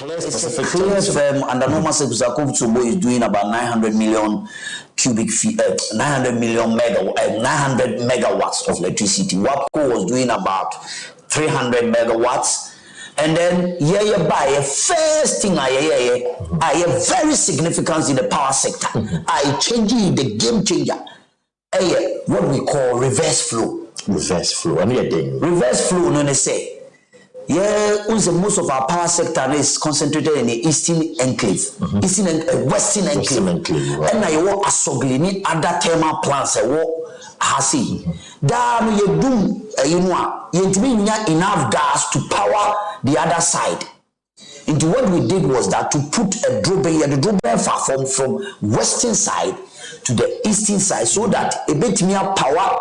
It's a clear firm, and the normal Sekusakubo is doing about 900 million cubic feet, 900 megawatts of electricity. WAPCO was doing about 300 megawatts. And then, by first thing, I very significant in the power sector. I changing the game changer. What we call reverse flow. Reverse flow. Reverse flow, no, they say. Most of our power sector is concentrated in the eastern enclave, western enclave. Right. And I work as Soglini, other thermal plants. I work Hasi. Then you do, enough gas to power the other side. And what we did was that to put a drawbell from western side to the eastern side, so that a bit more power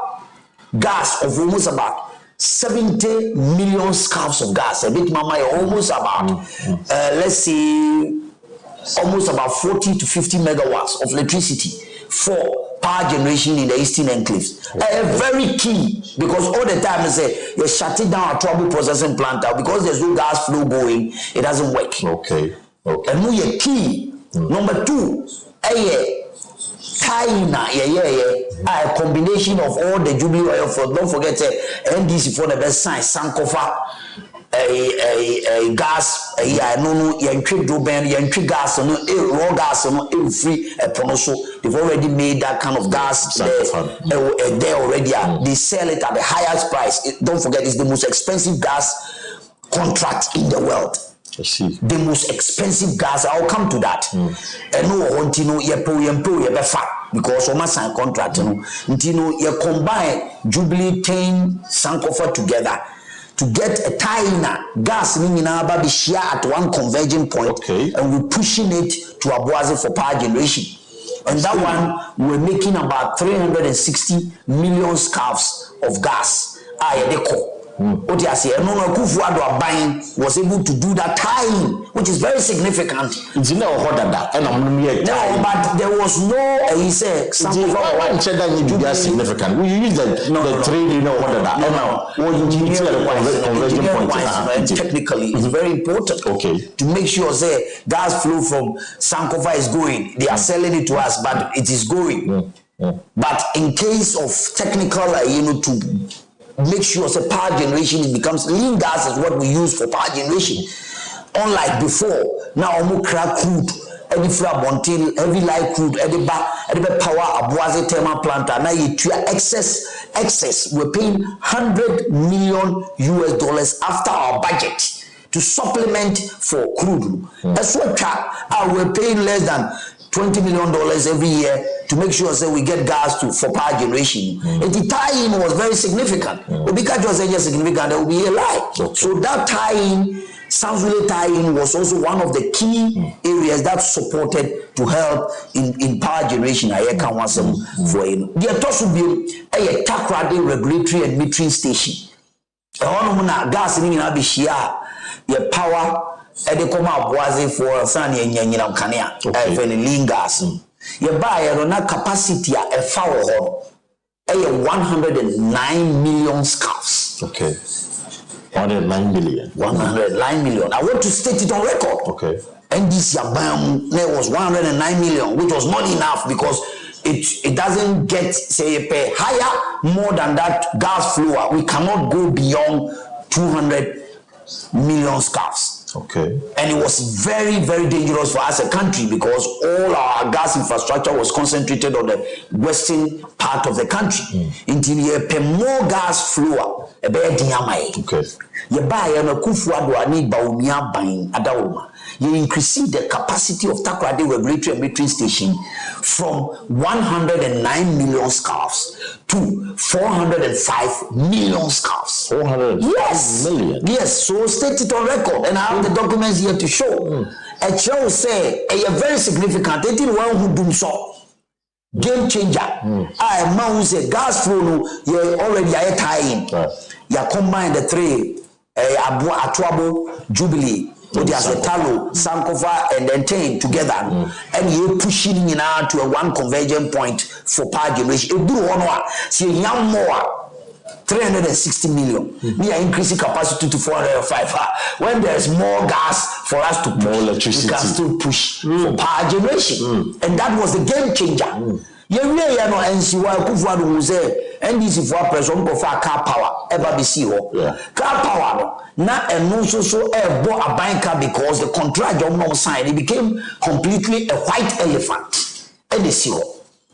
gas of almost about 70 million scarves of gas. A bit mama, almost about let's say almost about 40 to 50 megawatts of electricity for power generation in the eastern enclaves. Very key, because all the time they say you're shutting down a trouble processing plant out because there's no gas flow going, it doesn't work. Okay. And we are key. Number two, a combination of all the Jubilee oil for, don't forget NDC for the best science, Sankofa, a gas, gas, raw gas, free pronoso. They've already made that kind of gas there already. They sell it at the highest price. Don't forget, it's the most expensive gas contract in the world. I see. The most expensive gas. I'll come to that. And no, because of my sign contract, you combine Jubilee, Tain, Sankofa together to get a tie-in gas baby share at one converging point, and we're pushing it to Abuaze for power generation. And that one, we're making about 360 million scarves of gas. What you say, buying was able to do that time, which is very significant. But there was no, he said, significant. We use the trade, technically, it's very important to make sure say gas flow from Sankofa is going. They are selling it to us, but it is going. But in case of technical, to make sure the power generation becomes lean gas is what we use for power generation. Unlike before, now we crack crude, any flab until heavy light crude, any power Abuaze thermal plant, and now you excess. We're paying $100 million after our budget to supplement for crude. That's what we're paying less than $20 million every year to make sure that we get gas for power generation. And the tie-in was very significant. Because it was significant, there will be a lie. So that tie-in, Sanzule tie-in, was also one of the key areas that supported to help in power generation. I can't want some for you. There also be a Takrade regulatory and metering station. Gas in Abishia, your power. They come up Abuaze for Sunny and Yanina Kania, lean gas. You buy a capacity a foul 109 million scarves. 109 million. 109 million. I want to state it on record. And this Yabam there was 109 million, which was not enough because it doesn't get say pay higher more than that gas flow. We cannot go beyond 200 million scarves. And it was very, very dangerous for us as a country because all our gas infrastructure was concentrated on the western part of the country. Until you pay more gas flow, you buy a kufuado ani baumia buying adawuma. You increase the capacity of Takrade regulatory and metering station from 109 million scarves to 405 million scarves. 405 million? Yes, so state it on record, and I have the documents here to show. A show say a very significant. They didn't want to do so. Game changer. I man say gas flow. You already are tying. You combine the three. Atuabo, Jubilee. There's a Talo, Sankofa, and then Tain together, and you're pushing in to a one convergent point for power generation. It do one see young more 360 million. We are increasing capacity to 405. When there's more gas for us to push, more electricity, we can still push for power generation. And that was the game changer. NDC for president for car power ever be see car power na and no so a banker because the contract of no sign it became completely a white elephant and they see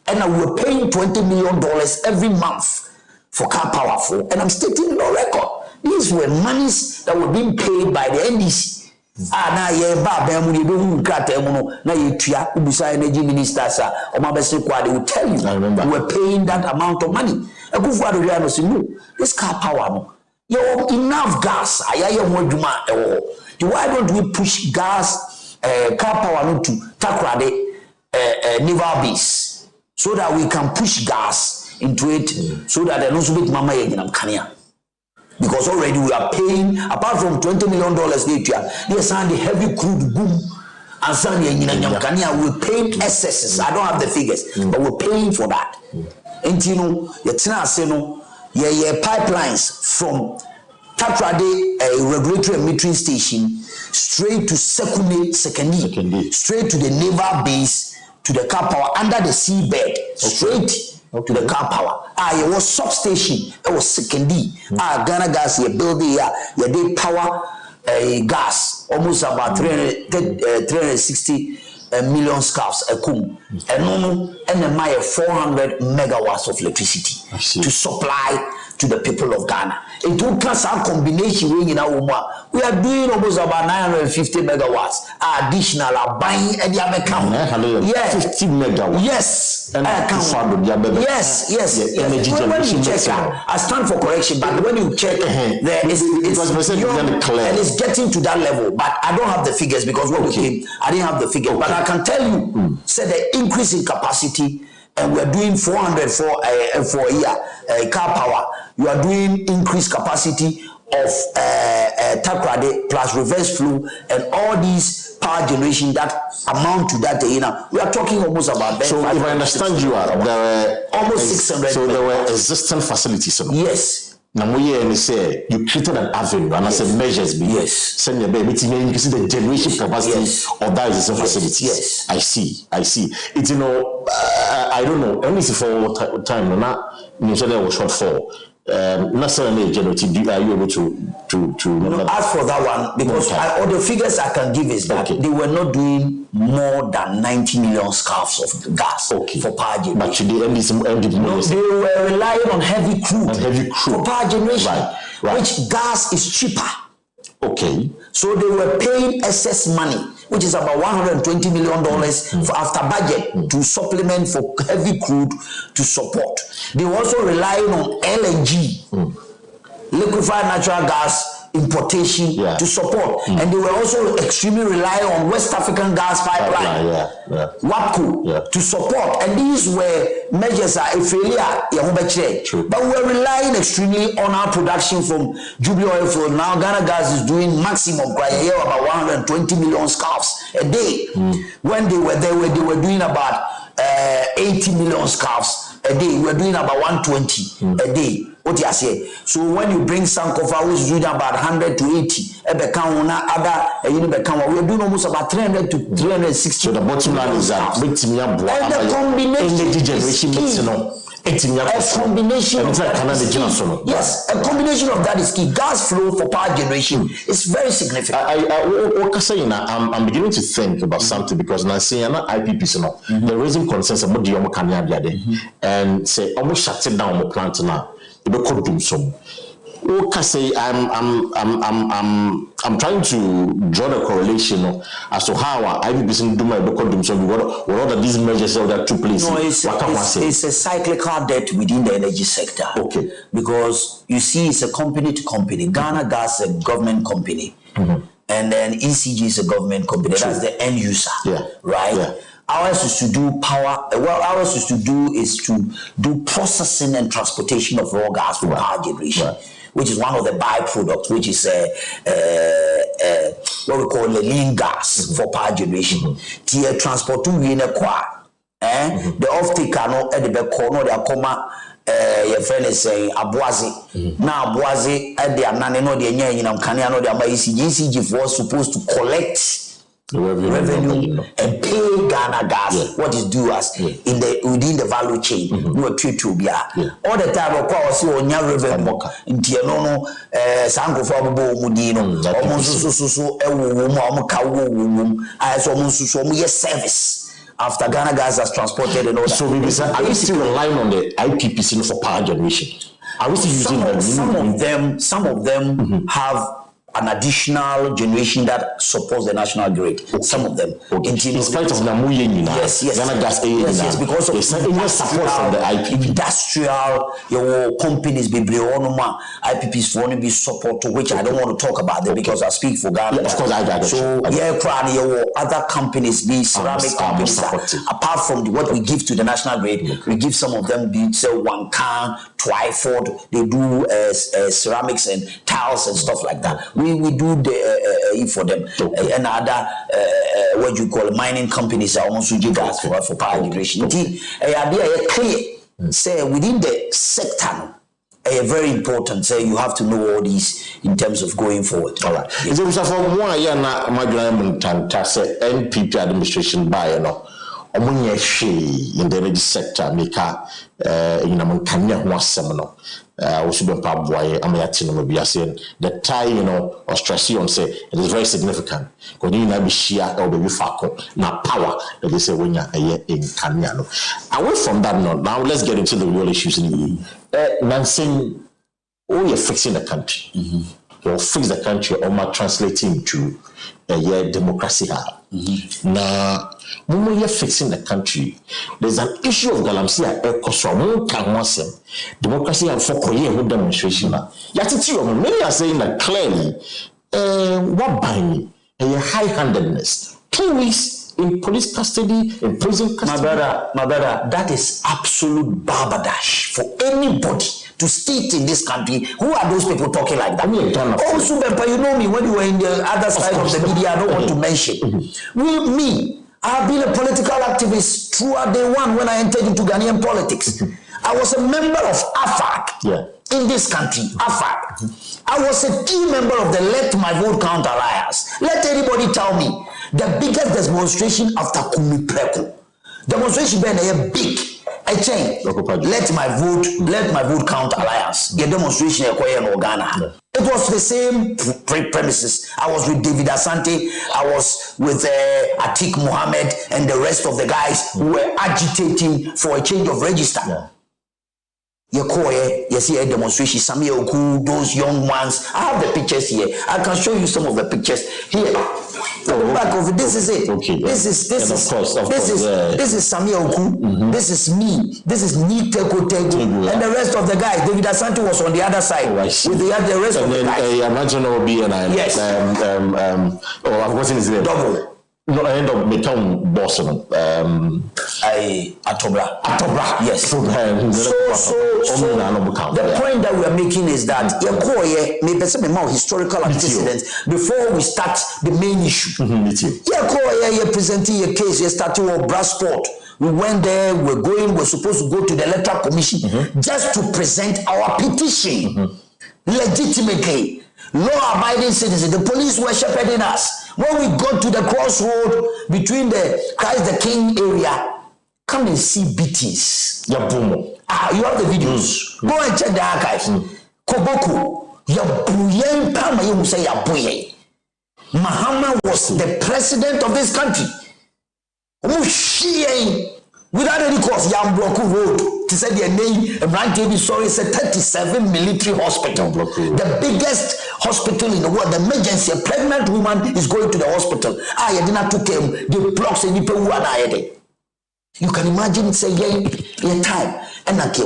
and now we're paying $20 million every month for car power for, and I'm stating no record. These were monies that were being paid by the NDC. Na ye ba ba mu de be hu krata mu no na ye tua ubusa energy ministers o ma be se kwa they will tell you we're paying that amount of money. Ekufu ado ya no say no, this car power no you enough gas ayaye ho adwuma ewo. Why don't we push gas car power no to Takrade naval base so that we can push gas into it so that no so bit mama ye ginam kania. Because already we are paying, apart from $20 million later, they signed the heavy crude boom and we're paying excesses. I don't have the figures, but we're paying for that. And you know, pipelines from Takrade regulatory and metering station straight to Sekeni, straight to the naval base, to the car power under the seabed, straight. To the car power. It was substation. It was secondary. Ghana Gas, you build here, you did power gas, almost about 360 million scarves a kum. And then 400 megawatts of electricity to supply to the people of Ghana. It took us our combination we are doing almost about 950 megawatts additional buying and the 50 megawatts. Yes. Yes. Energy generation. I stand for correction, but when you check it's getting to that level. But I don't have the figures because when we came, I didn't have the figures. But I can tell you, say the increase in capacity. And we are doing 400 for a year car power. You are doing increased capacity of Takrade plus reverse flow and all these power generation that amount to that. We are talking almost about. So if I understand you, there were almost 600. So there were existing facilities. Yes. Now, you say you created an avenue and I said measures be send your baby to you can see the generation capacity of that existing facilities. Yes. I see. It's I don't know. Only for time now. You said there was short for. Not certainly generative. Are you able to as for that one, because all the figures I can give is that they were not doing more than 90 million scarves of gas for power generation. But they were relying on heavy crude for power generation, which gas is cheaper. Okay. So they were paying excess money, which is about $120 million for after budget to supplement for heavy crude to support. They were also relying on LNG, liquefied natural gas importation to support. And they were also extremely relying on West African gas pipeline, WAPCO, to support. And these were measures a failure, but we were relying extremely on our production from Jubilee oil field. Now Ghana Gas is doing maximum about 120 million scarves a day. When they were there, they were doing about 80 million scarves a day. We were doing about 120 a day. What you say? So when you bring Sankofa, which is doing about 100 to 80, we are doing almost about 300 to 360. So the bottom line is that and the combination energy generation a combination of that yes, a combination of that is key. Gas flow for power generation is very significant. I'm beginning to think about something because now saying IPPs they're raising concerns about the and say almost shutting down the plant now. I'm trying to draw the correlation as to how IPPs do my what all these measures that took place. No, it's a cyclical debt within the energy sector. Okay. Because you see, it's a company to company. Ghana Gas is a government company. And then ECG is a government company. That's the end user. Right? Yeah. Ours is to do power. Well, ours is to do processing and transportation of raw gas for power generation, which is one of the byproducts, which is what we call the lean gas for power generation. Tier transport to the off-taker no at the back corner, they are your friend is saying Abuazi. Now Abuazi at the Anani no the Nyam Kania no the ECG was supposed to collect revenue and pay Ghana gas what is due us in the within the value chain. No treat to be all the time of course on your revenue in Tianono Sango for Mudino so as almost service. After Ghana gas has transported and all that. So are we still relying on the IPPC for power generation? Are we still using them? Some of them have an additional generation that supports the national grid. Some of them. In spite of Namuye, Ghana gas, yes, because of support from the IPP. Industrial companies, IPPs want to be support to which I don't want to talk about them because I speak for Ghana. Of course, I so other companies, these ceramic companies, apart from what we give to the national grid, we give some of them. Say one can, Twyford, they do ceramics and tiles and stuff like that. We do the for them and other what you call mining companies are also gas for power generation. Clear say within the sector very important. Say you have to know all these in terms of going forward. All right. Is it for one year na NPP administration by no omunye she in the energy sector make kanya ho asem no also be paboy amayati no be saying the tie Australian say it is very significant because you na be share or be fako na power that they say when you in Kenya no. Away from that now let's get into the real issues in Nansing. Oh, you're fixing the country. You'll fix the country or translating to democracy. Now, when you're fixing the country, there's an issue of Galamsia, democracy and for Korean demonstration. Many are saying that clearly, what by me, a high-handedness, 2 weeks in police custody, in prison custody. My brother, that is absolute barbardash for anybody to state in this country. Who are those people talking like that? Also, you know me when you were in the other side of the media, I don't want to mention. I have been a political activist throughout day one when I entered into Ghanaian politics. I was a member of AFAC in this country. AFAC. I was a key member of the Let My Vote Count Alliance. Let anybody tell me the biggest demonstration after Kumi Preko. Demonstration been a big. I change. Let my vote count alliance. The demonstration in Ghana. It was the same premises. I was with David Asante. I was with Atik Mohammed and the rest of the guys who were agitating for a change of register. You see a demonstration. Samia Oku, those young ones. I have the pictures here. I can show you some of the pictures here. Back of it. This is it. Okay. This is Samia Oku. This is me. This is Niteko Tego, and the rest of the guys. David Asante was on the other side with the rest of the guys. I imagine it will be yes. I've forgotten his name. Double. No, I end up becoming Boston. Atobra. Yes. So the point that we are making is that maybe more historical antecedents before we start the main issue. You're presenting a case. You're starting with Brassport. We went there. We're supposed to go to the electoral commission just to present our petition legitimately. Law-abiding citizens. The police were shepherding us. When we got to the crossroad between the Christ the King area, come and see BTs. You have the videos. Go and check the archives. Koboko, Mahama was the president of this country. Without any cause, Yambroku Road, to say their name, Brand TV, sorry, it's a 37 military hospital. The biggest hospital in the world, the emergency, a pregnant woman is going to the hospital. I did not took him, the blocks and people who are there. You can imagine, say, in time, and what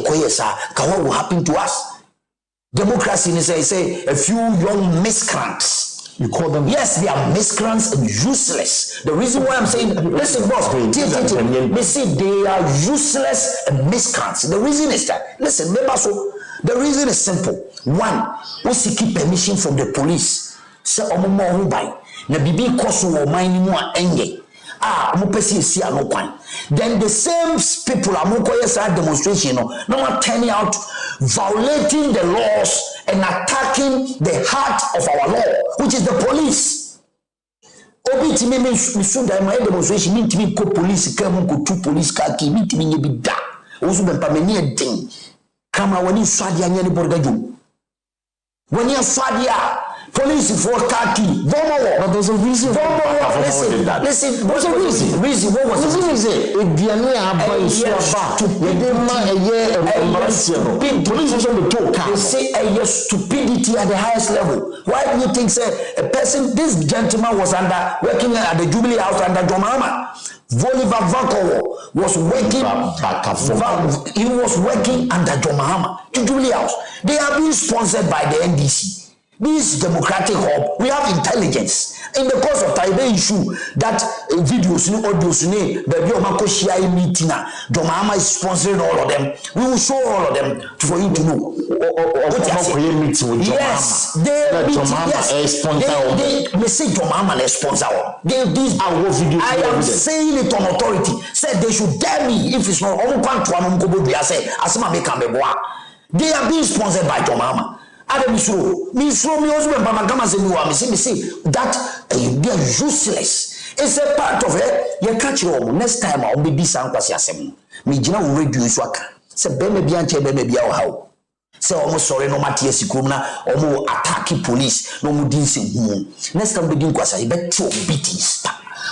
will happen to us? Democracy is, say, a few young miscreants. You call them? Yes, they are miscreants and useless. The reason why I'm saying, listen, boss, they say they are useless and miscreants. The reason is that, listen, the reason is simple. One, we seek permission from the police. Say, na bibi koso wo man ni mu a enye. mo pesi esi ano kwan. Then the same people are mo koye sa demonstration no turning out violating the laws and attacking the heart of our law, which is the police. Obi timi me sunda my demonstration me timi ko police kam ko two police car ki me timi nye bi da. Ozu be pa me ne din. Kama wani swadi anya ni borgaju. When you fadia police for khaki, but there's a reason. Listen, what's the reason? What was the reason? They say a stupidity at the highest level. Why do you think a person, this gentleman was working at the Jubilee House under Jomama? Voliva Vakowo was working. He was working under Jomama, the Jubilee House. They are being sponsored by the NDC. This democratic hub, we have intelligence. In the course of Taibe issue, that videos, audios, baby, meeting, Jomama is sponsoring all of them. We will show all of them for you to know. Yes, they say Jomama is sponsor. I am saying it on authority. Said they should dare me if it's not. They are being sponsored by Jomama. Adam me also say that they are useless. It's a part of it. You catch your next time I'll be some Kwasi asem. Me jina wo radio so aka. Say be me bia nche be me bia wo hawo. Say almost sorry no matter sikrum na omo attack police no mu din se hu. Next time be din Kwasi be throw beatings.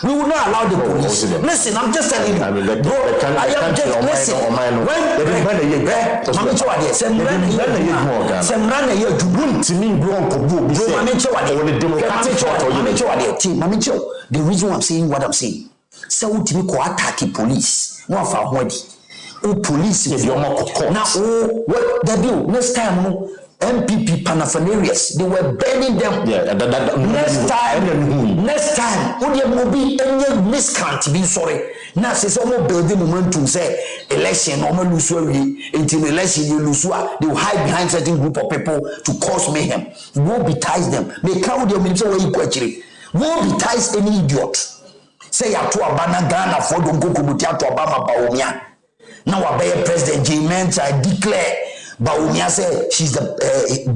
We will not allow the police. Listen, I'm just telling you. Bro, I am just listen. The reason I'm saying what I'm saying. So we go attack the police. No for police now what they do next time MPP Panafenarians, they were burning them. Next time, when you will be any miscount, be sorry. Now, since almost building momentum, say election, almost lose until election, you lose, they will hide behind certain group of people to cause mayhem. Won't betize them. They count their minister where you actually won't betize any idiot. Say, I to Abana Ghana for don't go to Obama Baumia. Now, I bear President J. I declare. Baumia say she's the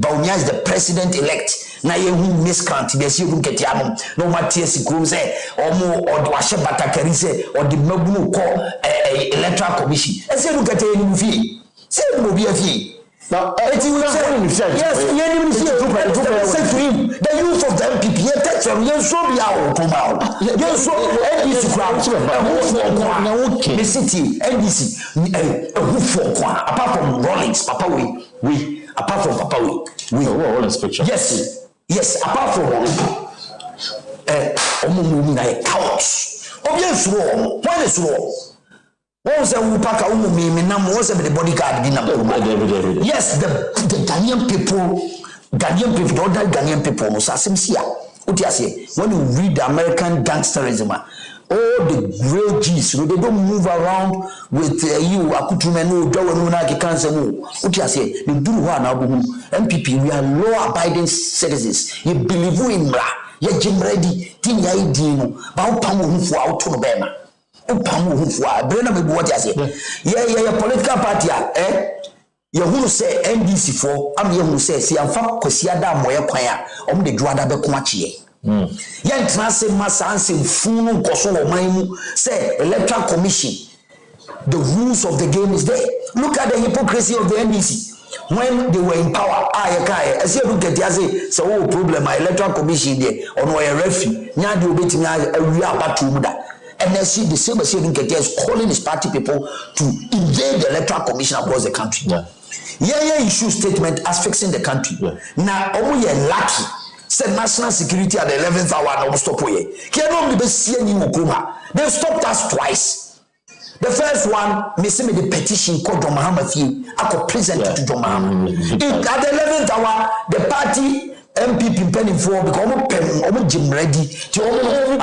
Baumia is the president elect. Na ye hu miscount be see hu ketiam no matie sikrum say omo odwahye batakari say odi magunu ko electoral commission. E say hu ketiam ni fi. Say mo bi afi. Now yes, the youth of the MPP, you so be out come out. You so NDC the city NDC who for apart from Rawlings, Papa we apart from Papa we all inspection. Yes, apart from na chaos. Obvious wrong. What is wrong? What was a Upaka Umumi, Nam was the bodyguard in a yes, the Ghanaian people, other Ghanaian people, when you read the American gangsterism, all the real G's, they don't move around with you, Akutumenu, Jawanunaki cancer. They do one MPP, we are law abiding citizens. You believe in Ra, you're Jim ready, Tinya Dino, Baupamu for Autonobema. Political party you who say NDC for am you who say si amfa kwasiada moye kwan a om de dwada be ko akie ye ntna se masa anse funu nkoso wo manmu say electoral commission, the rules of the game is there. Look at the hypocrisy of the NDC when they were in power. As you look at it, so problem my electoral commission there on a referee nya de obetimi awi abatu muda. And then see the same as you get is calling his party people to invade the electoral commission across the country. Yeah, issue statement as fixing the country. Now, we are lucky. Said national security at the 11th hour. No stop here. They stopped us twice. The first one, me the petition called John Mahama Fee. I could present it to John Mahama. At the 11th hour, the party. MPP penny for because Jim ready to lawyer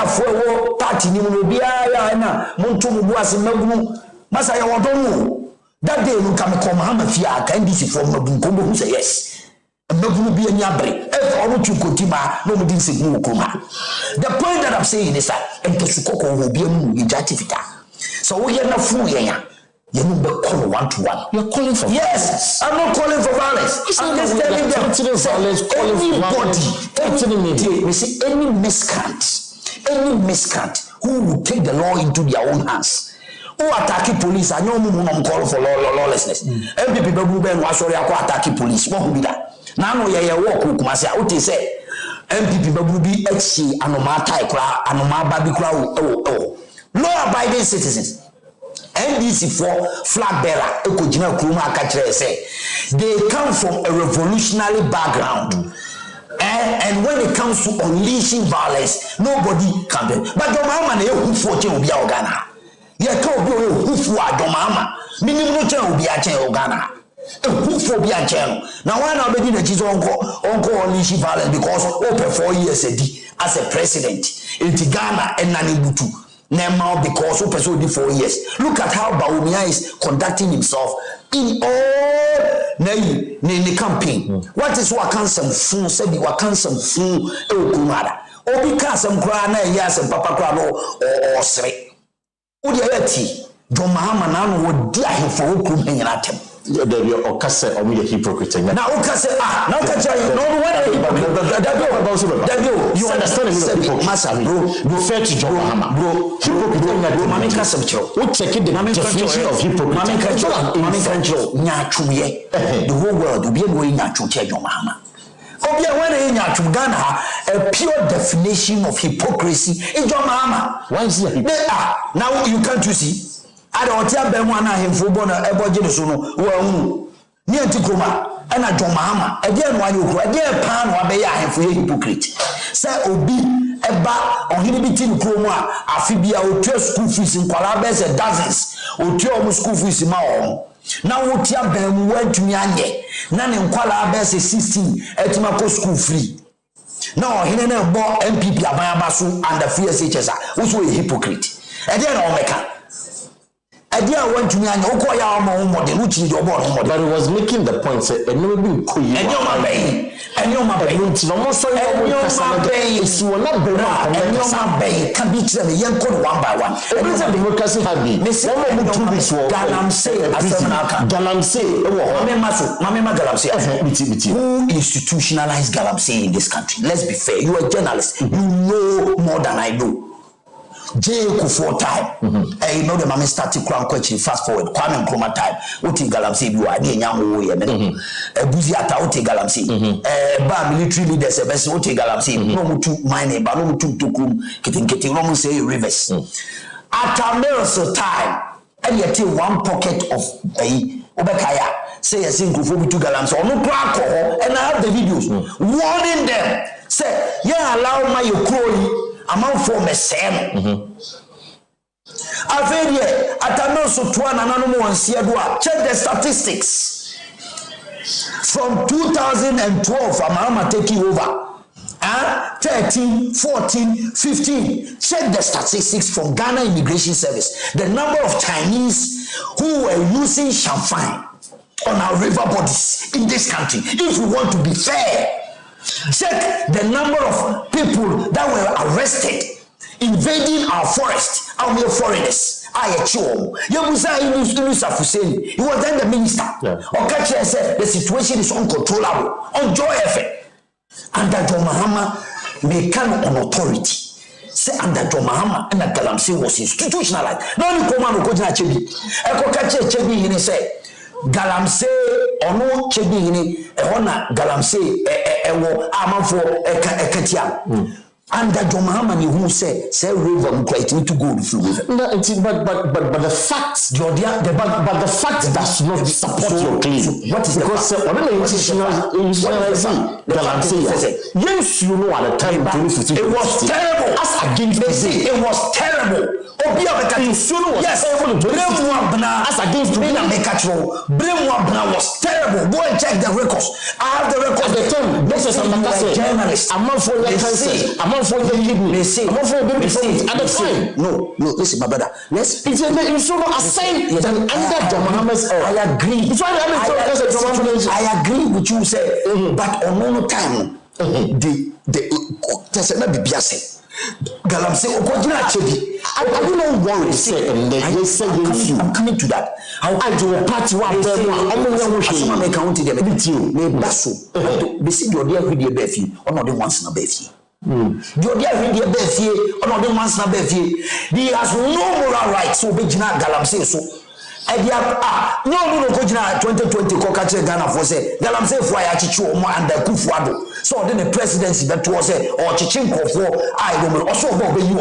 for party ni mo bia na monto mu buase magunu masa ya wodomu that day no come Mahama Fia can this from Mabunkombo who say yes Megunu be any abre. If I want to continue, no didn't say no kuma. The point that I'm saying is that Empesukoko will be a mujatifita. So we are not fool ya. You know, but call 1-to-1. You're calling for yes. I'm not calling for violence. I'm just telling them. Any miscreant who will take the law into their own hands, who attack police, I know who call for lawlessness. MPP Babu Ben was sorry attack police. What will be that? Now you walk who come say, what they say? MPP Babu be HC Anoma Taikra, Anoma Babikra, law-abiding citizens. NDC for flag bearer, Ekojina Kruma Kachre say they come from a revolutionary background. And when it comes to unleashing violence, nobody can do. But your mama who for will be Ghana. You can't be who for your mama. Minimum will be a chain Ghana. Who for be a chain. Now, why not be the Jesus uncle unleashing violence because over 4 years as a president in Ghana and Nanibutu. Now because who pursued 4 years. Look at how Baumia is conducting himself in all the campaign. What is Wakansam Fun said the Wakansam Fun Kumada? Or because some grana, yes, and Papa Grano or Sre. Udiati, John Mahama would dear him for Ukum at him. There be Okase or me a hypocrite. Now Okase, now you understand the Massa, bro, fair to John Mahama, bro, hypocrite, Mammy Castle, what check the definition of hypocrite, Mammy Control, Nyatuye, the whole world will be going to check John Mahama. When in Ghana, a pure definition of hypocrisy is John Mahama. Why is it? Now you can't you see? I don't tell them one I have for Bona Ebogenusono, well, near Tikuma, and a John Mahama, again, while you go, a dear pan or be I for a hypocrite. Say, Obi, a bar or Hinibitin Kroma, Afibia, or 12 school fees in Palabes and dozens, or 12 school fees in Mao. Now, what you have went to Nyanye, none in Palabes 16, at Mako school free. Now, he never bought MPP Abayabasu and the FSHS, which were a hypocrite. And then Omeka. I went to me and Okoya model, which is your body. But it was making the point, and you will be cool. And you're my bay, and you're my bay, almost so you're bay, is you will not be wrong, and you're my bay, can be to the young code one by one. Every democracy have been. Miss Galamsey, Galamsey, who institutionalized Galamsey in this country? Let's be fair, you are a journalist, you know more than I know. Jail for time. You know the mommy started crown question fast forward. Kwame Nkrumah time. Oti Galamsey you are near Yamu ye. Buziata oti Galamsey. Ba military leaders best oti Galamsey. No mutu mine ba no mutu tukum kitin no mu say rivers. At a miracle time, and yet one pocket of Obekaya say a single for to Galamsey or no crack and I have the videos warning them. Say, yeah, allow my crowing. Among for Messam. I've heard here at a no so to an anonymous check the statistics from 2012. I'm taking over 13, 14, 15. Check the statistics from Ghana Immigration Service. The number of Chinese who were using champagne on our river bodies in this country. If we want to be fair. Check the number of people that were arrested invading our forest, our mere foreigners. He was then the minister. Okache said the situation is uncontrollable. On Joy FM. Under John Mahama, they come on authority. Say under John Mahama and the Galamsey was institutionalized. No, you come on, Kojina Chebi. Ekokache Chebi, he said. Galamsey ono chebi hini ehona Galamsey ewo amafo ekatia and that John Mahama who say river quite to go through river. No, but the fact but the fact does not support your claim. So what is because Galamsey yes you know at the time it was terrible as against it was terrible. Yes, as against Bremwabna was terrible. Go and check the records. I have the records. At the time, this is a journalist. I'm not for the for the kidney. They say, I'm not for baby from at the time. No, listen, my brother. Let's. It's so not assigned under John Muhammad's. I agree. I agree with you, sir. But on no time, there's another biase. Galamsey, I don't know what to say. I'm coming to that. I do a party one. I'm make county the meeting. May Basso. Be see your dear with your Beffy, or not the once in a Beffy. Your dear with your Beffy, or not the once in a Beffy. He has no moral right, so be Gina Galamsey. So, no, Kojina 2020 Kokache Ghana for say, Galamsey for Ayachichu and the Kufuado. So then the presidency that was or Chichinko for I will also obey you.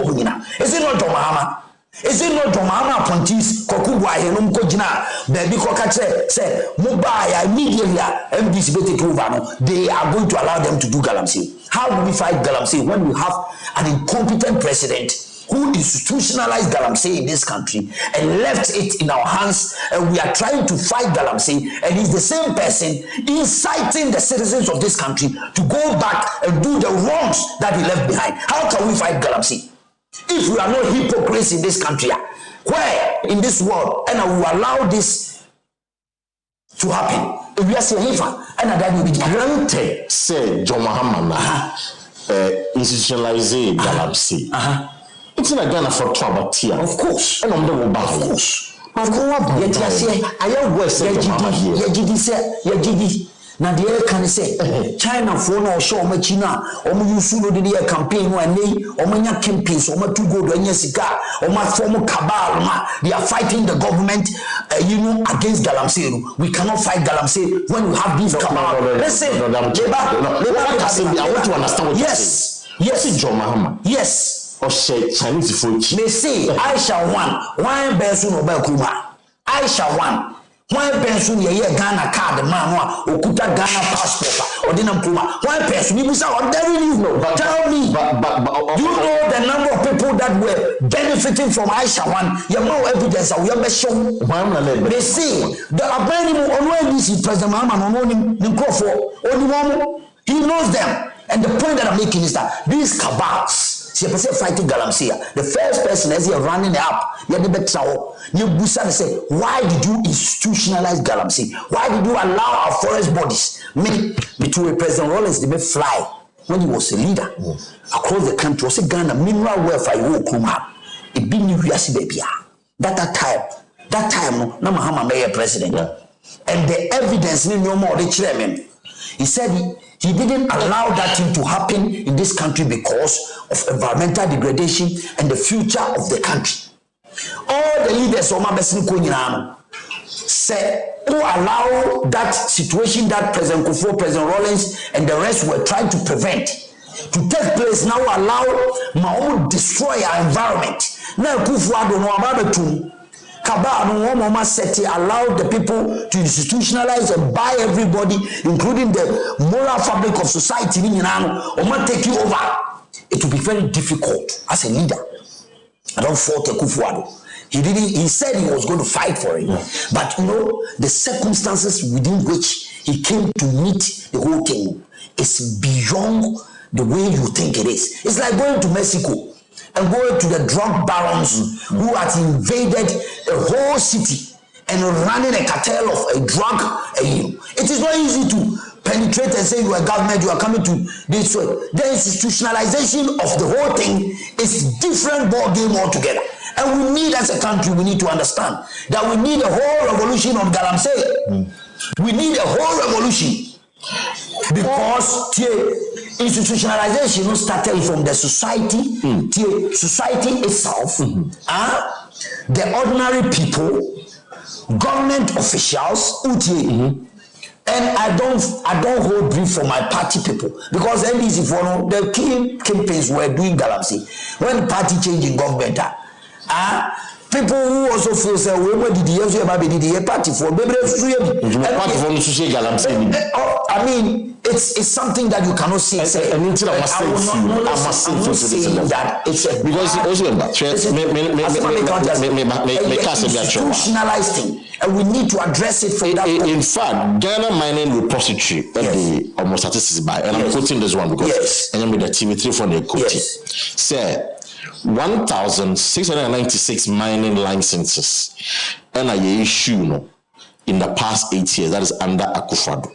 Is it not Domahama? Is it not Domahama appointees Kokuwa and Kojina? Baby Kokache say, Mubaya immediately MDC they are going to allow them to do Galamsey. How do we fight Galamsey when we have an incompetent president who institutionalized Galamsey in this country and left it in our hands, and we are trying to fight Galamsey, and he's the same person inciting the citizens of this country to go back and do the wrongs that he left behind? How can we fight Galamsey if we are not hypocrites in this country? Where in this world and we allow this to happen? If we are saying and that will be granted, say John Muhammad institutionalize Galamsey. It's in a Ghana for trouble here. Of course. And on the wall, of course. I've grown up. I am West. Now the air can say China for no show me China or me use the campaign one day or many campaigns or to go to Yesica or my former cabal. They are fighting the government against Galamsey. We cannot fight Galamsey when we have these cabal. Let's say I want to understand what yes, John Muhammad. Yes. Or say Chinese food. They say I shall one person or Belkuma. I shall one. One person ye Ghana card man or Kuta Ghana passport or dinner Puma. One person you are you know. Tell me, but you know the number of people that were benefiting from Aisha one. You have no evidence. We have shown. They say the Abanimu on this President Mahama on only one. He knows them. And the point that I'm making is that these cabals. Fighting Galamsey. The first person as you're running up, you say, why did you institutionalize Galamsey? Why did you allow our forest bodies between President Rollins they may fly when he was a leader across the country? Was a Ghana mineral welfare you come up. It be new baby. That time, no Mahama Mayor president. And the evidence no more the chairman. He said he didn't allow that thing to happen in this country because of environmental degradation and the future of the country. All the leaders of my said who allow that situation that President Kufuor, President Rollins, and the rest were trying to prevent to take place now allow my own destroy our environment. Now Kufuor don't know about it. Kabal no set allow the people to institutionalize and buy everybody, including the moral fabric of society. Take you over. It will be very difficult as a leader. I don't fault Kufuor. He said he was going to fight for it. But the circumstances within which he came to meet the whole thing is beyond the way you think it is. It's like going to Mexico and going to the drug barons who had invaded a whole city and running a cartel of a drug. It is not easy to penetrate and say you are government, you are coming to this way. The institutionalization of the whole thing is different ball game altogether. And we need, as a country, we need to understand that we need a whole revolution on Galamsey. We need a whole revolution. Because institutionalization started from the society, society itself, the ordinary people, government officials, and I don't hold brief for my party people because NDC for the campaigns were doing Galamsey when the party changed in government. People who also feel say we did the party for party for Galamsey. I mean, it's something that you cannot say. And I'm saying that it's a because also institutionalized thing, and we need to address it from that point. In fact, Ghana Mining Repository, the almost statistics by, and I'm quoting this one because and I'm with the TV3 from the quoting. Say 1,696 mining licenses, and I issue in the past 8 years. That is under Akufo-Addo.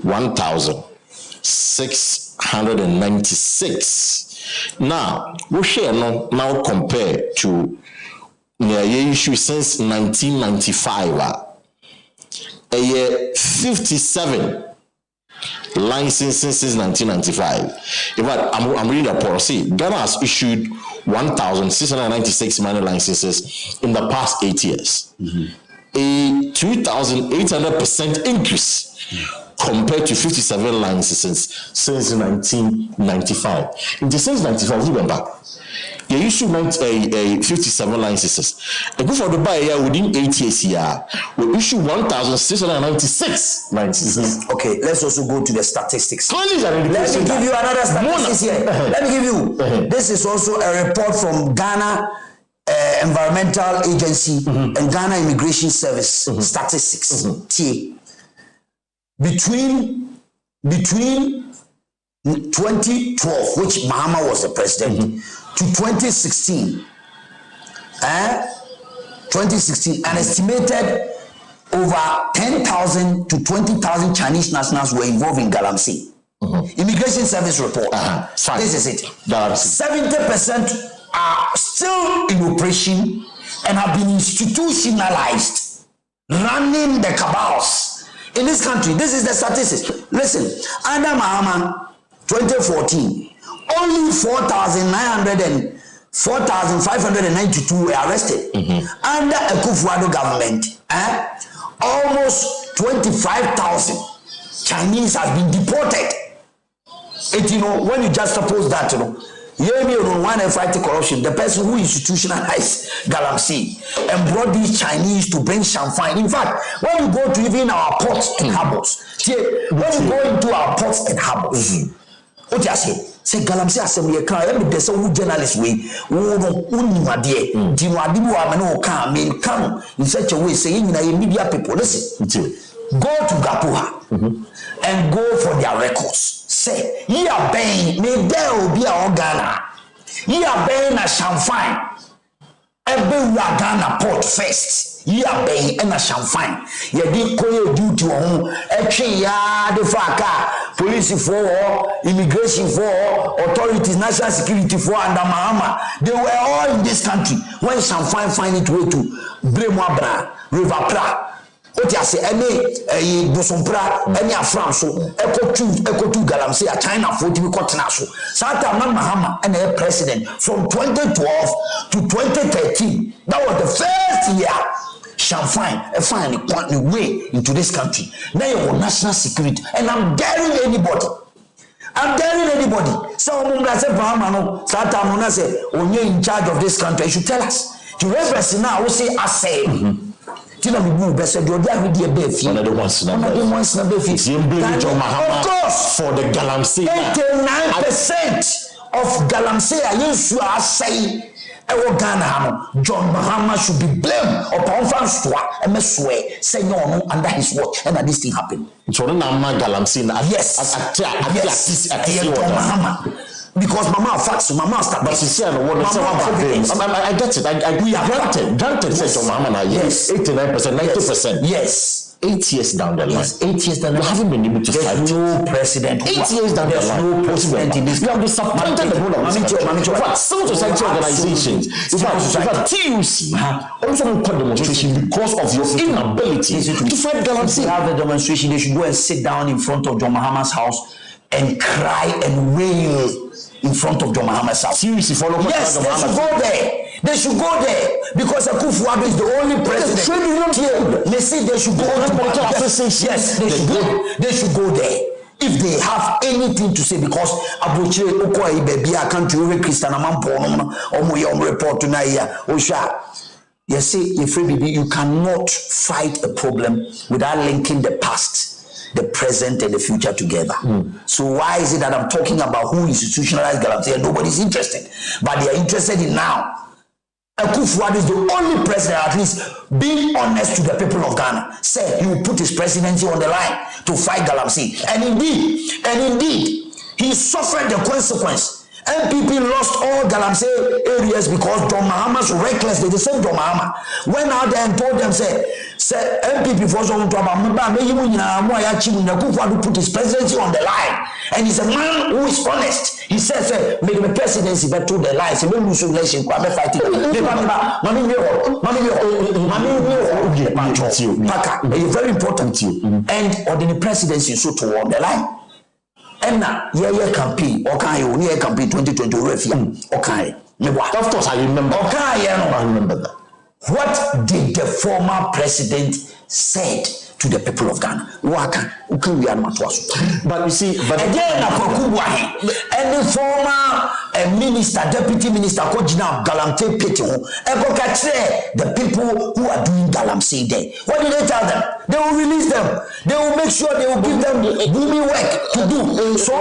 1,696. Now, we share now compare to the issue since 1995. A year 57 licenses since 1995. In fact, I'm reading the policy. Ghana has issued 1,696 mining licenses in the past 8 years. A 2,800% increase compared to 57 licenses since 1995. In the since 1995, remember, you issued 57 licenses. A good for the buyer within 8 years here, we issue 1,696 licenses. Okay, let's also go to the statistics. Let me give you another statistics here. Let me give you. This is also a report from Ghana Environmental Agency and Ghana Immigration Service statistics. Between 2012, which Mahama was the president, to 2016, an estimated over 10,000 to 20,000 Chinese nationals were involved in Galamsey. Immigration Service report. This is it. 70% are still in operation and have been institutionalized, running the cabals in this country. This is the statistics. Listen, under Mahama 2014, only 4,592 were arrested. Under Akufo-Addo government, almost 25,000 Chinese have been deported. And you know, when you just suppose that, you know, when I fight corruption, the person who institutionalized Galamsey and brought these Chinese to bring champagne. In fact, when you go to even our ports and harbors, when you go into our ports and harbors, what do you say Galamsey assembly can every day so journalists we come in such a way saying media people, listen, go to Gapuha and go for their records. Say, ye are baying, may there will be a Ghana. Ye are baying a champagne. Every Ghana port first. Ye are baying and a champagne. Ye did call duty on actually, the faka, police for, immigration for, authorities, national security for, under Mahama. They were all in this country. When champagne find it way to Bremwabra, River Pra. What you say? Any Bosompra, any France, Echo to Galamsey, China 40 Cotanaso. Santa Mahama and a president from 2012 to 2013. That was the first year. Champagne, a fine quantity way into this country. Now you want national security, and I'm daring anybody. So Mumba said, Bahamano, Santa Mona said, when you're in charge of this country, you should tell us. To reference now, we say, I say. Of course, for the Galamsey. 89% of Galamsey used to say Ghana, John Mahama should be blamed upon Francois and Mesue, saying no under his watch, and that this thing happened. So Galamsey, yes, Mahama. Because Mama facts, Mama start. But she said, what I get it. We are granted. Says Mama, yes, 89%, 90%. Yes. 8 years down the line. Yes, 8 years down the line. You haven't been able to fight. There's no president. 8 years down the line. No president in this. You have disappointed the whole of this country. In fact, civil society organizations, in fact, TUC, also don't call demonstration because of your inability to fight Galamsey. They have the demonstration. They should go and sit down in front of John Mahama's house and cry and wail in front of John Mahama's house. Seriously, follow. Yes, they should go there. They should go there because Akufo-Addo is the only president. They say they should go to yes, they should go there. If they have anything to say, because Abuchi Okoye baby a country over Christian Amampo report tonight. Osha. You see, you cannot fight a problem without linking the past, the present. present and the future together. So why is it that I'm talking about who institutionalized Galamsey and nobody's interested? But they are interested in now. Akufo-Addo is the only president, at least being honest to the people of Ghana, said he will put his presidency on the line to fight Galamsey. And indeed, he suffered the consequence. MPP lost all Galamsey areas because John Mahama's recklessly, the same John Mahama, went out there and told them, say MPP for some trouble, Akufo-Addo put his presidency on the line. And he's a man who is honest. He says, make the presidency but to the line. Say, when we should let him fighting. Very important to you. And or the presidency so toward the line. And now, campaign, okay, campaign 2020, okay. Of course, I remember. Okay, I remember that. What did the former president said to the people of Ghana? But you see, again, any former minister, deputy minister, Galamsey the people who are doing Galamsey there. What did they tell them? They will release them. They will make sure they will give them gloomy work to do. So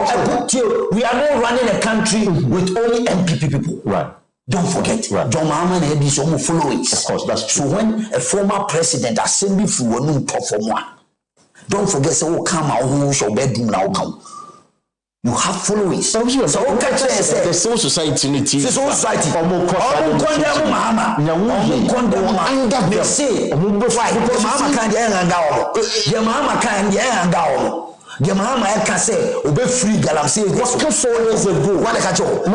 we are not running a country with only MPP people. Right. Don't forget, right. John Mahama had his own followings. Of course, that's true. So when a former president assembly for one perform one, don't forget, so come out who shall bedroom now come. You have followings. So the civil society, the civil society, they say, Mahama can't Yamama can say, obey free Galamsey. Was 2 years ago.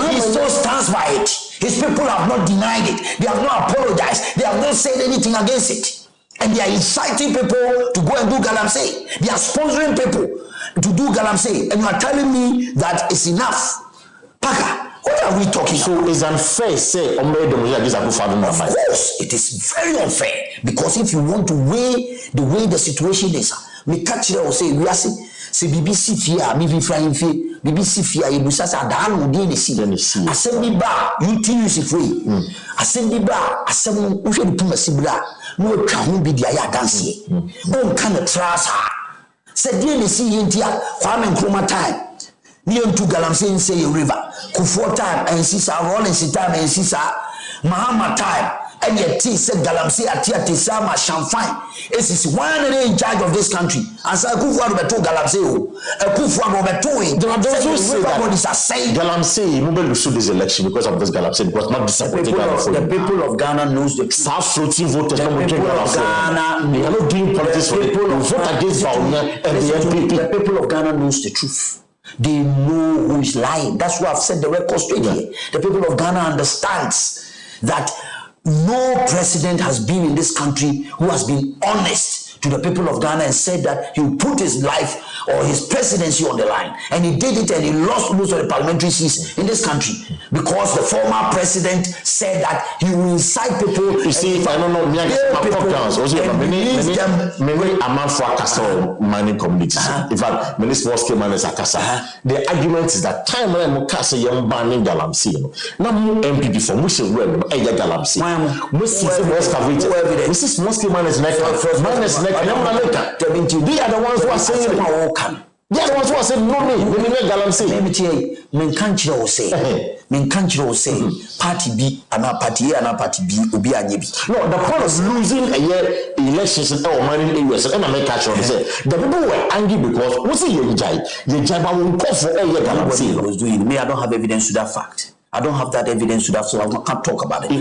He still stands by it. His people have not denied it. They have not apologized. They have not said anything against it. And they are inciting people to go and do Galamsey. They are sponsoring people to do Galamsey. And you are telling me that it's enough. Parker, what are we talking about? So it's unfair, say, of course, it is very unfair. Because if you want to weigh the way the situation is, me catch it or say, we are saying, c'est BBC Fia, me flying fee, BBC Fia, you must have done with the assembly bar, you use it free. Assembly bar, assembly, we should put a sibra, no can be the Aya dance. One kind of trust her. Said, dear, see India, Kwame Nkrumah time. Near to Galamsey say river, Kufuor time, and Sisa, Rollins time, and Sisa, Mahama time. And yet, said Galamsey at Tisama Champagne. It is one in charge of this country. As I go for the Galamsey, a Kufuor there are those who say that Galamsey will lose this election because of this Galamsey. Because not disappointed. The people of Ghana knows the South floating voters. The people of Ghana, they are not doing politics for people who vote against Baunia and the MPP. The people of Ghana knows the truth. They know who is lying. That's why I've said the record straight here. The people of Ghana understands that no president has been in this country who has been honest to the people of Ghana and said that he will put his life or his presidency on the line. And he did it and he lost most of the parliamentary seats in this country because the former president said that he will incite people. You see, if I don't know, mining communities. In fact, many small scale miners are Kasa. The argument is that time when Mukasa young banning Galamsey. Now, MPP for Muslim Galamsey. We see small scale miners neck. They are the ones who are saying they are the ones who are saying no me. We need Galamsey. Men country will say party B and a party A and a party B will be a nibby. No, the point of losing a year elections in our mining areas and I make catch on say the people were angry because what's the Jai won't call for a year Galamsey was doing. Me, I don't have evidence to that fact. I don't have that evidence to that, so I can't talk about it. Right?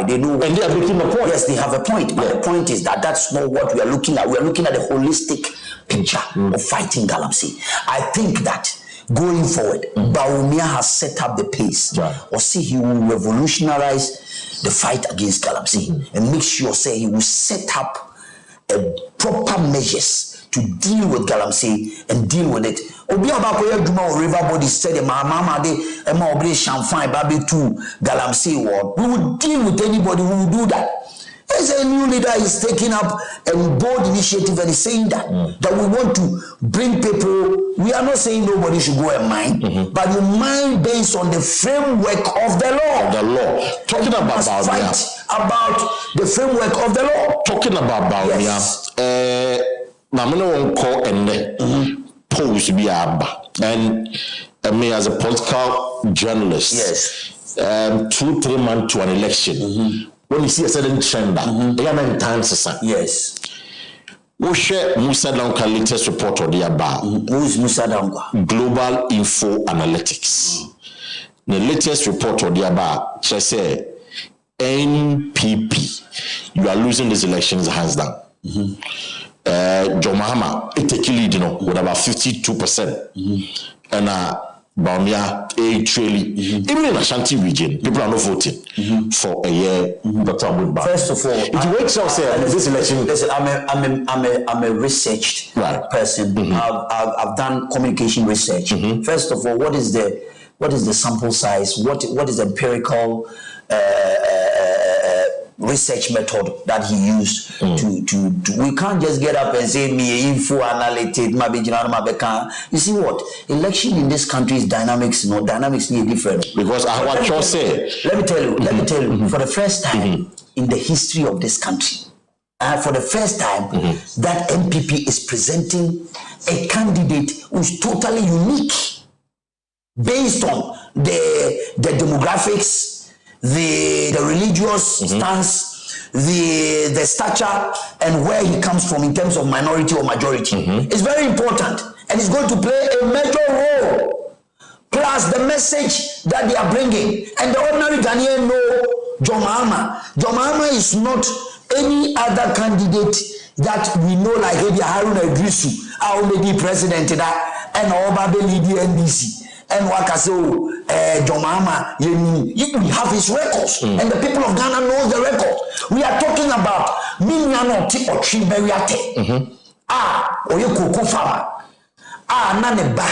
They know, and they are making a point. Yes, they have a point, but the point is that that's not what we are looking at. We are looking at the holistic picture of fighting Galamsey. I think that going forward, Bawumia has set up the pace, or see he will revolutionize the fight against Galamsey and make sure say he will set up a proper measures to deal with Galamsey and deal with it. Obi abakoye duma o river body said mama de ema obri champagne babe to Galamsey ward. We will deal with anybody who will do that. is a new leader is taking up a bold initiative and is saying that we want to bring people. We are not saying nobody should go and mine, but you mine based on the framework of the law. The law. Talking about the framework of the law. Talking about Baumia, Mamma won't call and pose be and me as a political journalist. Yes. 2-3 months to an election. When you see a certain trend, they are 9 times. Yes. We share Musa Danka latest report on the Aba. Who is Musa Danka? Global Info Analytics. The latest report on the Aba say NPP. You are losing these elections hands down. John Mahama, it take lead, with about 52%. And Baumia, truly, even in Ashanti region, people are not voting for a year. First of all, it wakes up say this election. Listen, I'm a researched person. I've done communication research. First of all, what is the sample size? What is the empirical research method that he used to we can't just get up and say me info analytic you see what election in this country is dynamics dynamics need different because what you say let me tell you for the first time in the history of this country for the first time that MPP is presenting a candidate who's totally unique based on the demographics, the religious stance, the stature, and where he comes from in terms of minority or majority. It's very important, and it's going to play a major role. Plus the message that they are bringing, and the ordinary Ghanaian know John Mahama. John Mahama is not any other candidate that we know like Eddie Haruna Idrisu, our lady president, and Obabe Lady NDC. And Wakaso, John Mahama, we have his records, and the people of Ghana know the record. We are talking about Minyano or Triberiate. Oye Coco Farmer. Naneba.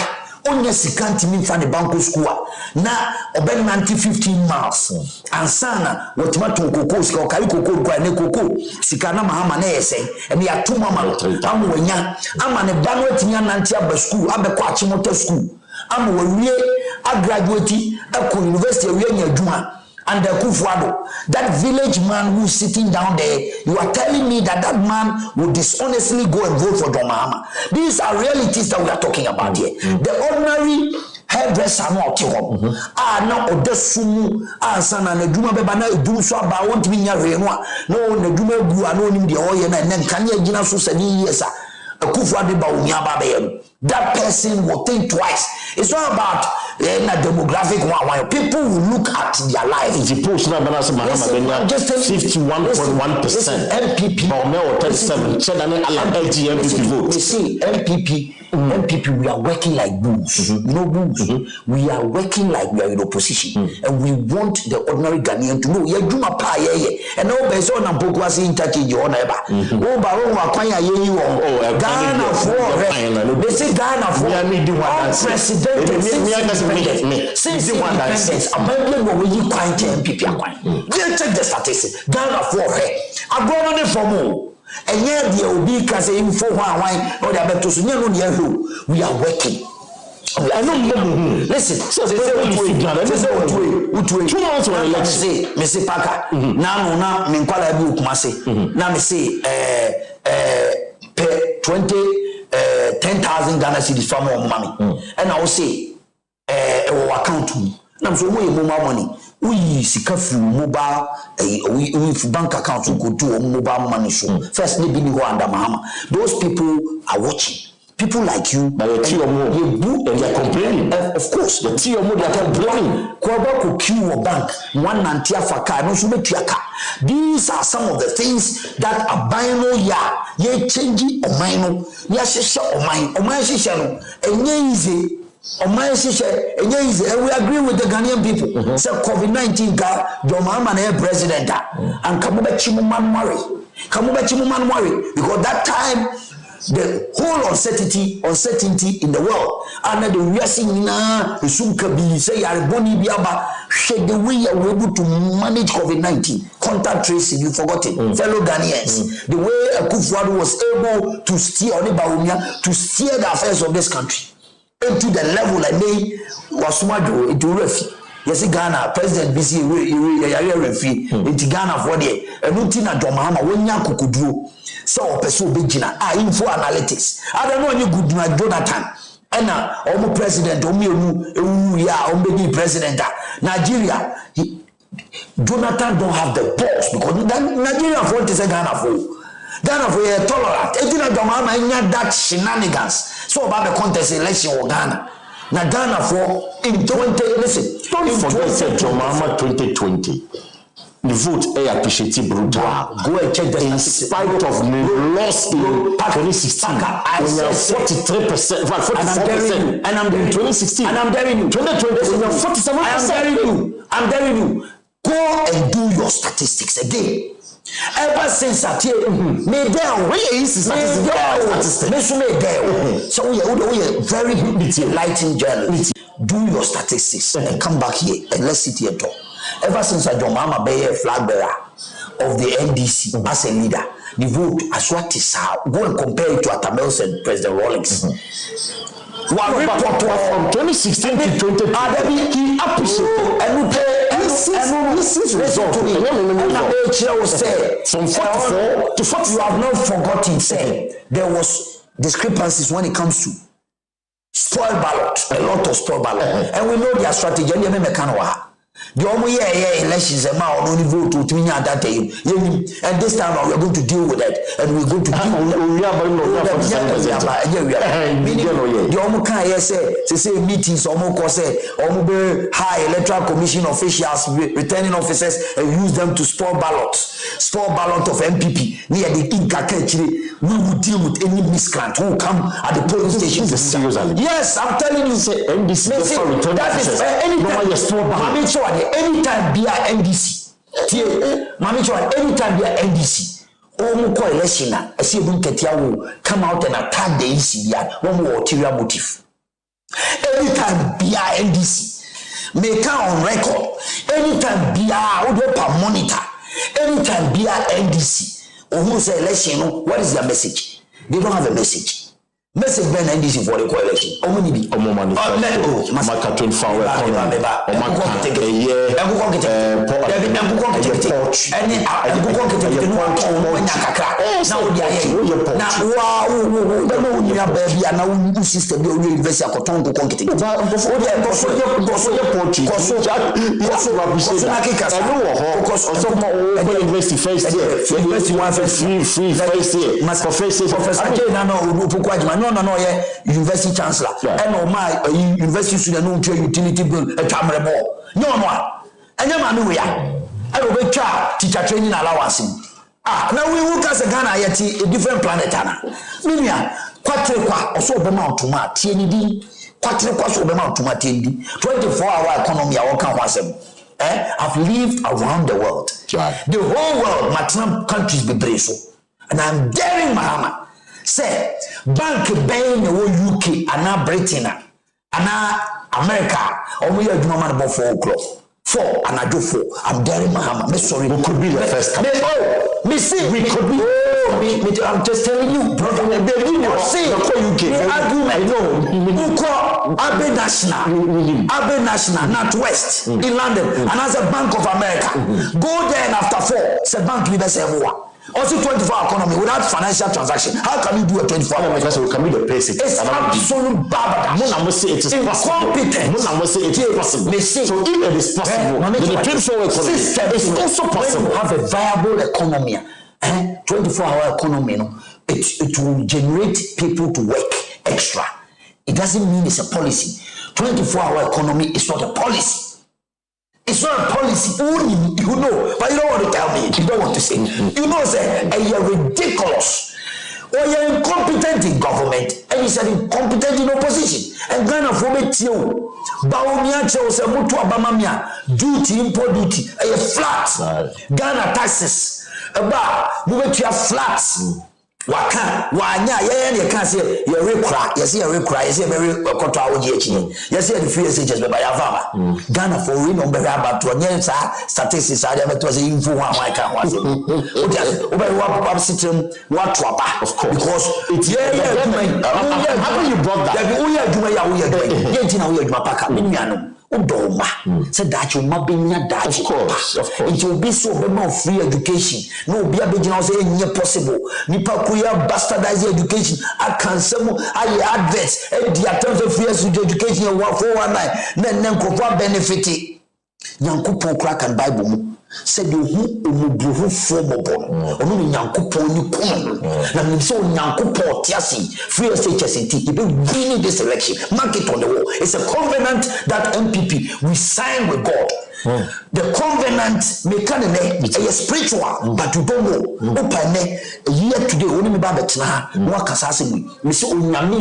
Onye sikanti minfa ne banko school na oben 15 miles ansana wotimato kokoko sika okari kokoko kwa ne kokoko sika na Mahama na yesen ene ya tuma amwanya ama ne ba no atinya nanti aba school abekọ achimoto school ama wawie a graduate at university we nya adwuma and the Kufuado, that village man who's sitting down there, you are telling me that man will dishonestly go and vote for John Mahama. These are realities that we are talking about here. The ordinary hairdresser no otihom. Na odesumu ansana na dwuma beba na edum so aba won't be nya hwe no a. No na dwuma gu ano nim de oye na nkan ya gina so sani yesa. Kufuado ba unya ba be yam. That person will think twice. It's not about a demographic one. People will look at their life. The post now just 51.1%. MPP. Or 37. Said an LGMP vote. You see, MPP, we are working like bulls. You know, bulls. We are working like we are in opposition, and we want the ordinary Ghanaian to know. Yeah, Juma pa yeah. And no person na Kwasi interchange on eba. Oh, baron wa kwanya ye you. Ghana for. They say Ghana for. President. Since independence, American will you quite MPP. They check the statistics. Ghana for her. I'm going to for more. And yet there will be because info wine or the Abetos. We are working. I know. Listen, so they say 2 months when let's say Mr. Parker. Now Minkwala Abu Kumase. Now me say 10,000 Ghana cedis for more money. And I will say account na so we mobile money we sika free mobile we bank account go do mobile money so first they be go under Mahama. Those people are watching. People like you, but you and they are complaining. Of course, the they are complaining. Kwaba ko queue bank one nantia faka no so betuaka. These are some of the things that are buying ye changing o mine ya shisha o mine shisha no enye easy. And we agree with the Ghanaian people. Say COVID-19 John Mahama president and Kamubechimuman worry. Because that time the whole uncertainty in the world. And the reason na Sumkabi say Arboni Biaba, the way you are able to manage COVID-19, contact tracing, you forgot it, fellow Ghanaians. The way Akufo-Addo was able to steer to steer the affairs of this country into the level that they was Wasumado into refi. Yes, Ghana President BC refi into Ghana for the Nutina Domahama when Yakukudru. So person begina info analytics. I don't know you good Jonathan. Ena omu president omu ya omu president Nigeria. Jonathan don't have the balls because Nigeria for is a Ghana for a tolerant. Ejina Domahama enya that shenanigans. So about the contest election of Ghana. Now Ghana for in 20 listen. Don't forget Domahama 2020. The vote appreciated brutal. Go and check the in spite of the loss in 2016. I said 43%, 44%, and I'm in 2016. And I'm daring you. 2020, 47%. I'm daring you. Go and do your statistics again. Ever since I tell you, may there so we are very enlightened journalists. Do your statistics and come back here and let's sit here and talk. Ever since I Mama be a flag bearer of the NDC as a leader, the vote as what is go and compare it to Atamels and President Rawlings. One report from 2016 to 2020, he appreciated and this is result to me. From 44 to 40, you have not forgotten saying there was discrepancies when it comes to spoil ballot, a lot of spoil ballot, and we know their strategy. The only elections are now only vote to me at that time. And this time we are going to deal with it. And we're going to deal with it. Meaning, the only kind say meetings, almost say, high electoral commission officials, returning officers, and use them to spoil ballots of MPP. Near the Inca, we will deal with any miscreant who will come at the polling station. Yes, I'm telling you. That is anytime. Anytime be a NDC. Anytime be a NDC. Omuko election na esi ebu nketia wo come out and attack the EC one more ulterior motive. Anytime be a NDC. Make on record. Anytime be a odopa monitor. Anytime be a NDC. Who say election, what is their message? They don't have a message. Message Ben NDC for the election. Omuni Maka 24 hour economy. No, university chancellor. And my university student no utility bill a camera ball. No. And your man we are. I will be teacher training allowance. Now we work as a Ghana yet a different planet. Minia, quatrequa or so amount to my TND, quatrequa so amount to my TND, 24-hour economy. I can was I've lived around the world. The whole world, my countries be brace. And I'm daring Mahama. Say, bank buying the whole UK and Britain and America, or we are doing about 4 o'clock. 4 and I do 4. I'm daring Mahama. Me sorry, we could be the first time. Me see, we could be. I'm just telling you, brother. See, the argument. I know. Abe National, Northwest in London, and as a Bank of America. Go there and after 4, say bank leaders everyone. Also 24-hour economy without financial transaction. How can you do a 24-hour? It's absolute barbaric. It is incompetent. So if it is possible, then the 24-hour economy is also possible. When you have a viable economy, 24-hour economy, it will generate people to work extra. It doesn't mean it's a policy. 24-hour economy is not a policy. It's not a policy. You know, but you don't want to tell me. You don't want to say. You know, say, you're ridiculous. Or you're incompetent in government. And you said incompetent in opposition. And Ghana for me too. Baumia chose a mutu abamamia. Duty, import duty. A flat. Ghana taxes. About, move to your flats. waka wanya ye can say ye rekra ye say rekra ye say very koto awoji echi ye say the free SHS be ba ya fama Ghana for we no be about to nye sa statistics are there to say info one can one so o be wa system what wapa of course because how you brought that we aduma ya we aduma ye ntina we aduma paka me nuanom Udoma said that you might be near that. Of course. It will be so no free education. No be a big say possible. Nipa kuya bastardized education. I can some I adverts the terms of free education 1419 then cover benefit. Nyankopon crack and Bible said you who umubuhu fomobo onu nyankopon ni kun na me so nyankopon tiasi free SHS you be winning this election mark it on the wall. It's a covenant that MPP we sign with God. The covenant mekane is spiritual but you don't know open year today only me ba betna wakasa asem me say onyame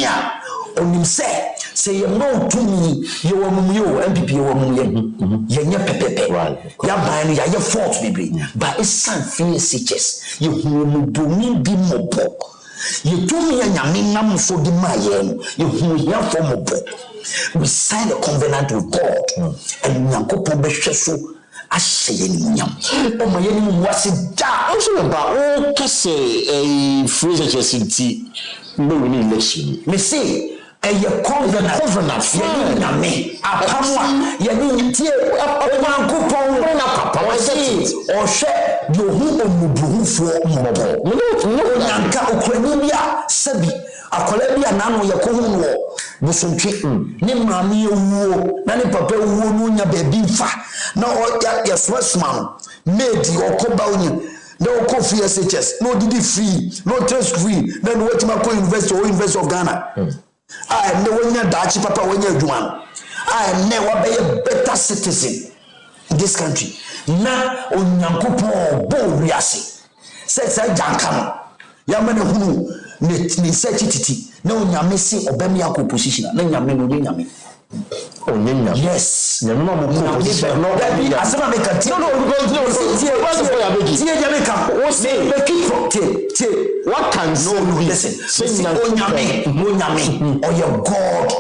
a onim say you know to me you were MPP you were ye pepepe ya ban ya fault baby but it's san free SHS you hu domin bi mobo you to me nyame nam so di maye you hu ya for mobo we sign a covenant with God and nyankopon be hwe so ahye ni nyam o ma ye ni wase da also about o kase a free SHS nti no win election me say a covenant me apamwa yani tie nyankopon na papa wa say o hwe de ohu omubuhufo mmobo no nyanka okrani bia sabi akola bia nanu ye ko hu no busontwe ni mami ewuo na ni papa ewuo no nya ba bi mfa na o ya swesman made okoba onye no go free SHS no did free no test free then what ma ko University of Ghana I know when you dachi papa when you do I never be a better citizen in this country. Na onyankopon bo wiase. Say jankam. Ya mane hunu ni search titi. Na onyame si obemi akọ position. Na nyame no nyame. Onyenya. Yes. Nyame no mo position. No that asema make a no because tie jamaica. O say make it tie. What can no listen? Say onyame or your God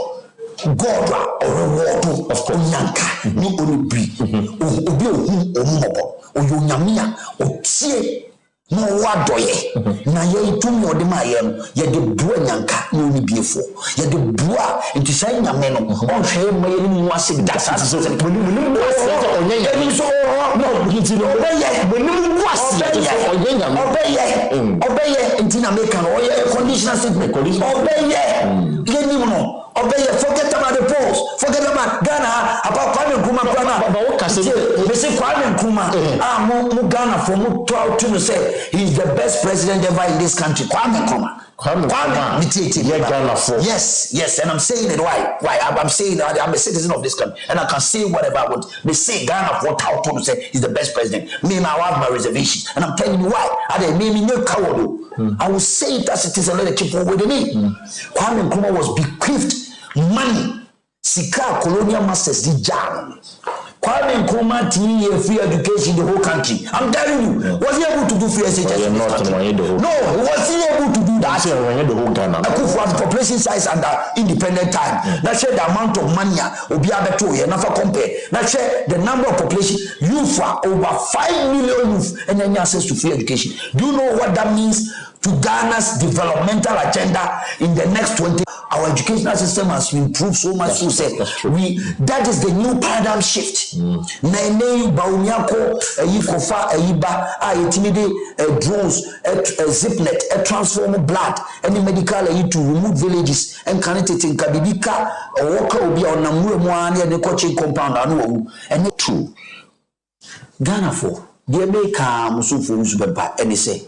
or reward of onyanka ni onibri obi ohun omobo oyonyame a otie no wadoye na ye tumi odema ye no ye de bua nyanka ni onibiefo ye de bua nti say nyame no onhwe ma ye ni mu ase da sa so onyenya ni so no nti no ye ni mu ase obeye nti na make no ye conditional statement obeye ye ni no obey forget about the polls forget about Ghana about Kwame Nkrumah but what can say we say Kwame Nkrumah mu Ghana for mu to say he's the best president ever in this country Kwame Nkrumah yes and I'm saying it why I'm saying that I'm a citizen of this country and I can say whatever I want they say Ghana for to say he's the best president me now I have my reservations and I'm telling you why I will say it as it is and let it keep on with me Kwame Nkrumah was bequeathed money sika colonial masters di jam Kwame Nkrumah 3 year free education in the whole country. I'm telling you, was he able to do free SHS? No, was he able to do that? Akufu's population size and independent time. Now share the amount of money obi abeto ye nafa compare. Now share the number of population youth for over 5 million youth and then access to free education. Do you know what that means to Ghana's developmental agenda in the next 20? Our educational system has improved so much. So that is the new paradigm shift. Nene Bauniako, Yikofa, Yiba, Itimide, drones, zipnet, transform blood, any medical to remove villages and connect in Kabibika, or Walker will be on Namu and the coaching compound. And not true. Ghana for the America Musufu Uzbeba, and they say,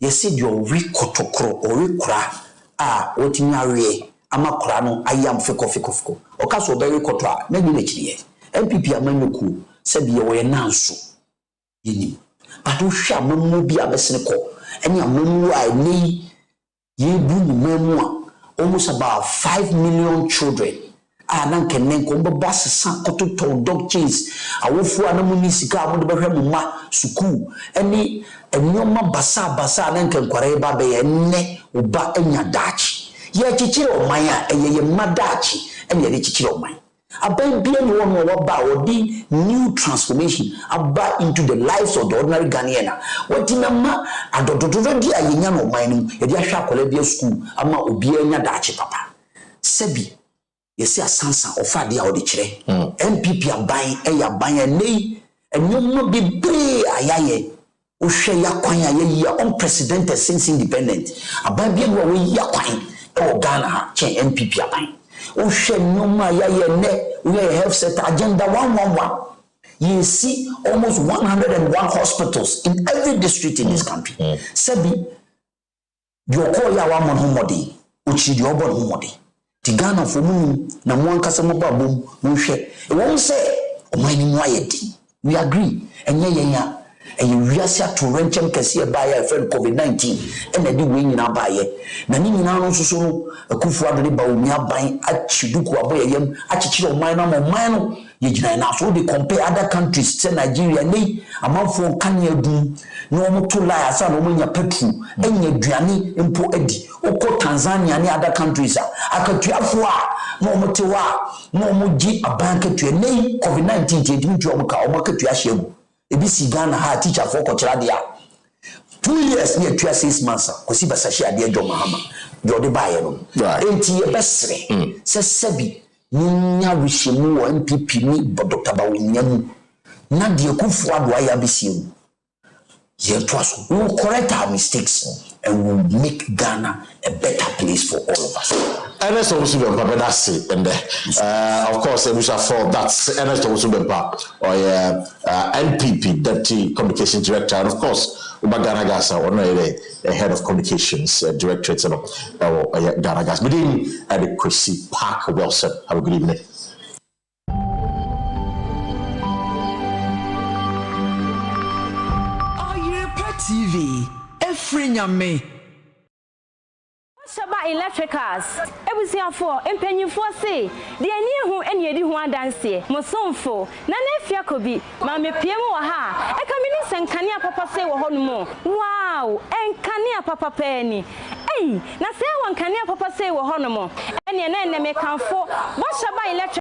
you said your recotocro or recra. What in your ama krano ayam feko okaso be recotwa na ni nechiye MPP amanyuku se be ye nanso yini but wo hwa mamu bi abesene ko ene amamu a nei ye bu ni mamu a almost about 5 million children nan kenne ko baba sesa kototo dog cheese awofu anamuni sika amode behwe mma suku eni enyoma basa nan kenkware ba be enne oba anya dachi ye chichire oman a eye madachi enya de chichire oman aban bia ni won wo ba odi new transformation aba into the lives of the ordinary Ghanaian what ma adododo dia yenya no oman no ye de ahwa akola bia school ama obi anya dachi papa sebi yesi asansa ofade a odi kire MPP aban aban nei enyom bebre ayaye ohwe yakwan aye unprecedented since independent aban bia no we yakwan e Ghana ha chen MPP aban ohwe nyom ayaye ne we health sector agenda 111 you see almost 101 hospitals in every district in this country sebi yoko ya wa mon homodi ochidi obon homodi Tigana for moon, na mwankasa mababum, mushe. It won't say, oh, my name, we agree, and yeah, and you reassert to Renchem Cassia by a friend COVID-19, and I do win in our buyer. Nanini now so a kufuad baumia buying at Chiduku aboyam, at Chicho minor, Yajina, so they compare other countries, say Nigeria, nay, a month for Kanya do, no more to lie, as I know when you're petru, and your Driani, Impo Eddie. Oko Tanzania and other countries akatuafua no motewa no moji abanke to nei COVID-19 tintu omuka omaka ahegu ebisi Ghana ha teacher for kochira dia 2 years near 6 months kosi basashi ade adwo mahama jode baye no enti ye besre se sebi nya rishemu wo MPP ni Dr. Bawunyam na de kufu ado aya bisi ye twaso we will correct our mistakes and will make Ghana a better place for all of us. Ernest Owusu-Bempah, that's it. And of course, we shall fall. That's Ernest Owusu-Bempah, or NPP, Deputy Communications Director, and of course, Ghana Gas, the head of Communications Directorate, Ghana Gas. But then, the Kwasi Parker-Wilson. Have a good evening. Oyerepa TV. Frinyame Shaba electricals ebusiafo empanyifo se de ani hu ene edi hu adanse mosomfo na nafia kobi ma mepiem wo ha e ka mini senkania papa se wo honumo wow enkania papa pani ei na se wo nkania papa se wo honumo ene me kanfo bo Shaba electric